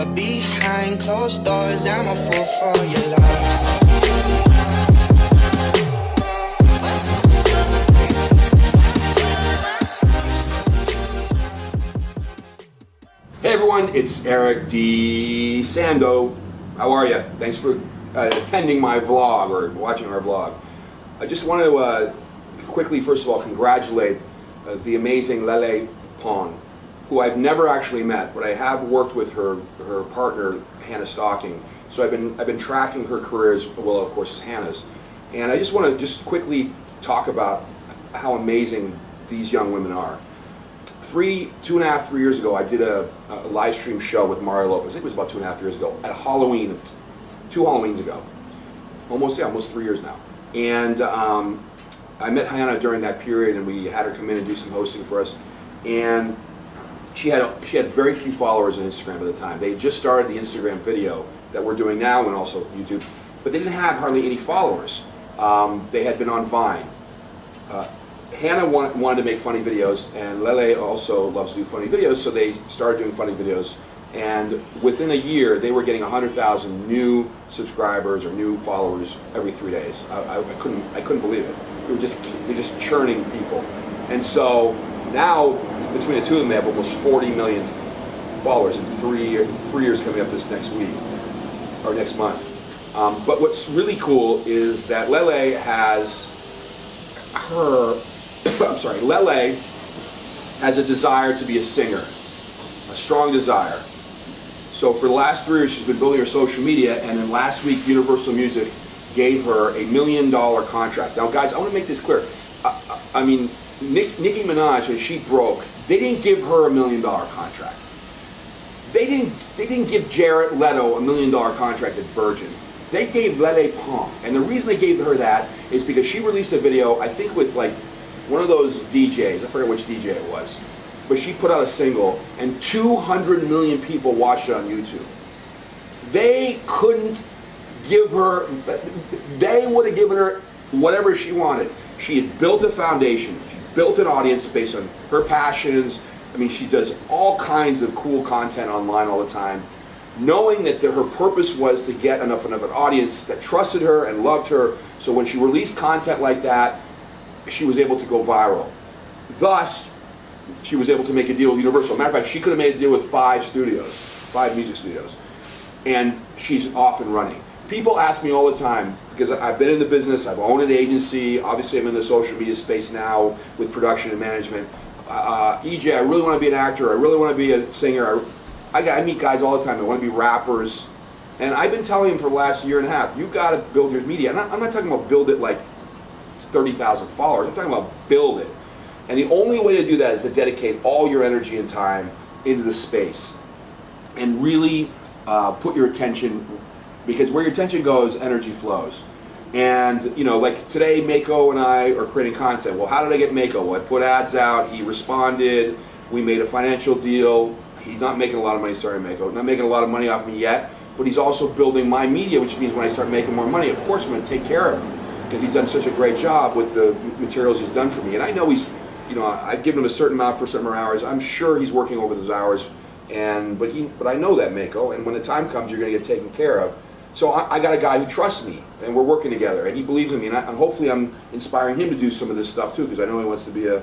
But behind closed doors, I'm a fool for your love. Hey everyone, it's Eric D. Sando. How are you? Thanks for attending my vlog or watching our vlog. I just want to quickly, first of all, congratulate the amazing Lele Pons, who I've never actually met, but I have worked with her partner, Hannah Stocking. So I've been tracking her career as well, of course, as Hannah's. And I just want to just quickly talk about how amazing these young women are. 2.5, 3 years ago, I did a live stream show with Mario Lopez. I think it was about 2.5 years ago at Halloween, 2 Halloweens ago. Almost 3 years now. And I met Hannah during that period, and we had her come in and do some hosting for us. And she had very few followers on Instagram at the time. They had just started the Instagram video that we're doing now, and also YouTube, but they didn't have hardly any followers. They had been on Vine. Hannah wanted to make funny videos, and Lele also loves to do funny videos, so they started doing funny videos. And within a year, they were getting 100,000 new subscribers or new followers every 3 days. I couldn't believe it. They're just churning people. And so now, between the two of them, they have almost 40 million followers in 3 years coming up this next week or next month. But what's really cool is that Lele has Lele has a desire to be a singer, a strong desire. So for the last 3 years, she's been building her social media, and then last week, Universal Music gave her $1 million contract. Now, guys, I want to make this clear. I mean, Nicki Minaj, when she broke, they didn't give her $1 million contract. They didn't give Jared Leto $1 million contract at Virgin. They gave Lele Pons, and the reason they gave her that is because she released a video, I think with like one of those DJs, I forget which DJ it was, but she put out a single, and 200 million people watched it on YouTube. They couldn't give her, they would have given her whatever she wanted. She had built a foundation, she built an audience based on her passions. I mean, she does all kinds of cool content online all the time, knowing that her purpose was to get enough of an audience that trusted her and loved her, so when she released content like that, she was able to go viral. Thus, she was able to make a deal with Universal. Matter of fact, she could have made a deal with 5 music studios, and she's off and running. People ask me all the time, because I've been in the business, I've owned an agency, obviously I'm in the social media space now with production and management. EJ, I really want to be an actor, I really want to be a singer. I meet guys all the time that want to be rappers, and I've been telling them for the last 1.5 years, you've got to build your media. And I'm not talking about build it like 30,000 followers, I'm talking about build it. And the only way to do that is to dedicate all your energy and time into the space and really put your attention, because where your attention goes, energy flows. And, you know, like today, Mako and I are creating content. Well, how did I get Mako? Well, I put ads out, he responded, we made a financial deal. He's not making a lot of money, sorry, Mako, not making a lot of money off me yet, but he's also building my media, which means when I start making more money, of course I'm going to take care of him, because he's done such a great job with the materials he's done for me. And I know he's, you know, I've given him a certain amount for certain hours. I'm sure he's working over those hours, but I know that, Mako, and when the time comes, you're going to get taken care of. So I got a guy who trusts me, and we're working together, and he believes in me, and hopefully I'm inspiring him to do some of this stuff too, because I know he wants to be a,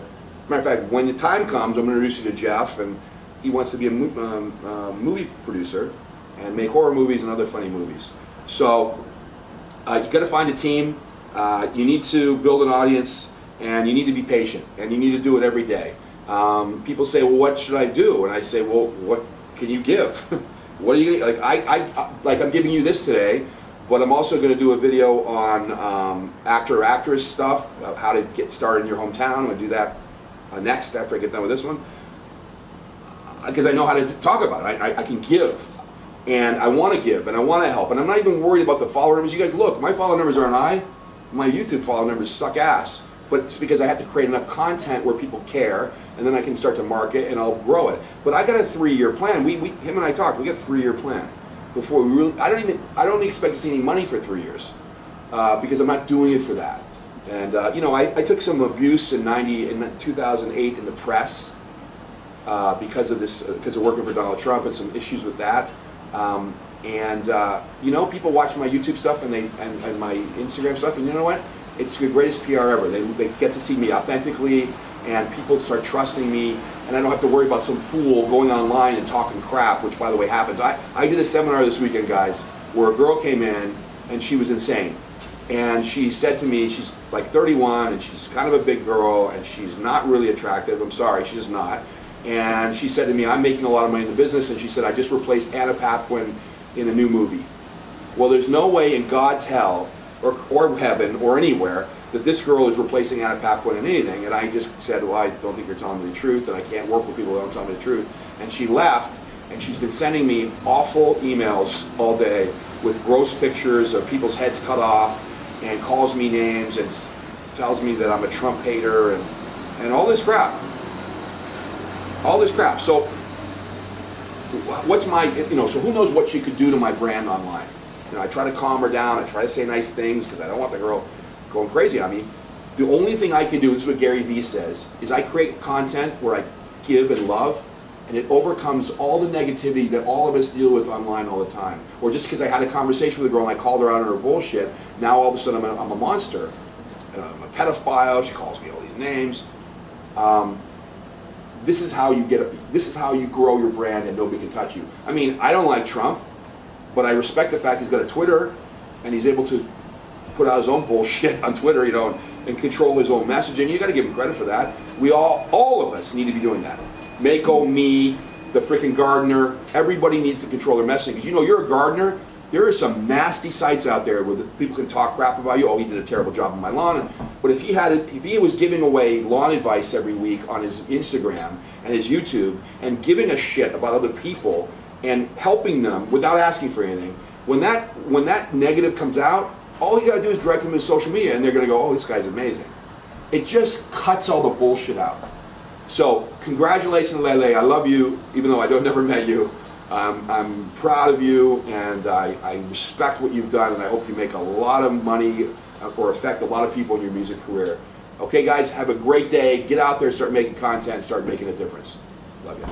matter of fact, when the time comes, I'm going to introduce you to Jeff, and he wants to be a movie producer and make horror movies and other funny movies. So you got to find a team, you need to build an audience, and you need to be patient, and you need to do it every day. People say, well, what should I do? And I say, well, what can you give? What are you gonna, like I'm giving you this today, but I'm also going to do a video on actor-actress stuff, how to get started in your hometown. I'm going to do that next after I get done with this one, because I know how to talk about it. I can give, and I want to give, and I want to help, and I'm not even worried about the follower numbers. You guys look, my follower numbers aren't high. My YouTube follower numbers suck ass. But it's because I have to create enough content where people care, and then I can start to market and I'll grow it. But I got a 3-year plan. Him and I talked. We got a 3-year plan before we really. I don't expect to see any money for 3 years because I'm not doing it for that. And you know, I took some abuse in 2008 in the press because of working for Donald Trump and some issues with that. People watch my YouTube stuff and my Instagram stuff, and you know what? It's the greatest PR ever. They get to see me authentically, and people start trusting me, and I don't have to worry about some fool going online and talking crap, which, by the way, happens. I did a seminar this weekend, guys, where a girl came in, and she was insane. And she said to me, she's like 31, and she's kind of a big girl, and she's not really attractive. I'm sorry, she's not. And she said to me, I'm making a lot of money in the business, and she said, I just replaced Anna Paquin in a new movie. Well, there's no way in God's hell, or heaven, or anywhere, that this girl is replacing Anna Paquin in anything. And I just said, well, I don't think you're telling me the truth, and I can't work with people who don't tell me the truth. And she left, and she's been sending me awful emails all day with gross pictures of people's heads cut off, and calls me names, and tells me that I'm a Trump hater, and all this crap. All this crap. So what's my, so who knows what she could do to my brand online? I try to calm her down. I try to say nice things because I don't want the girl going crazy on me. The only thing I can do, this is what Gary Vee says, is I create content where I give and love, and it overcomes all the negativity that all of us deal with online all the time. Or just because I had a conversation with a girl and I called her out on her bullshit, now all of a sudden I'm a monster. I'm a pedophile. She calls me all these names. This is how you grow your brand, and nobody can touch you. I mean, I don't like Trump, but I respect the fact he's got a Twitter, and he's able to put out his own bullshit on Twitter, and control his own messaging. You got to give him credit for that. We all of us need to be doing that. Mako, me, the freaking gardener, everybody needs to control their messaging. Because you're a gardener, there are some nasty sites out there where people can talk crap about you. Oh, he did a terrible job on my lawn. But if he was giving away lawn advice every week on his Instagram and his YouTube, and giving a shit about other people and helping them without asking for anything, when that negative comes out, all you got to do is direct them to social media, and they're going to go, oh, this guy's amazing. It just cuts all the bullshit out. So, congratulations, Lele. I love you, even though I never met you. I'm proud of you, and I respect what you've done, and I hope you make a lot of money or affect a lot of people in your music career. Okay, guys, have a great day. Get out there, start making content, start making a difference. Love you.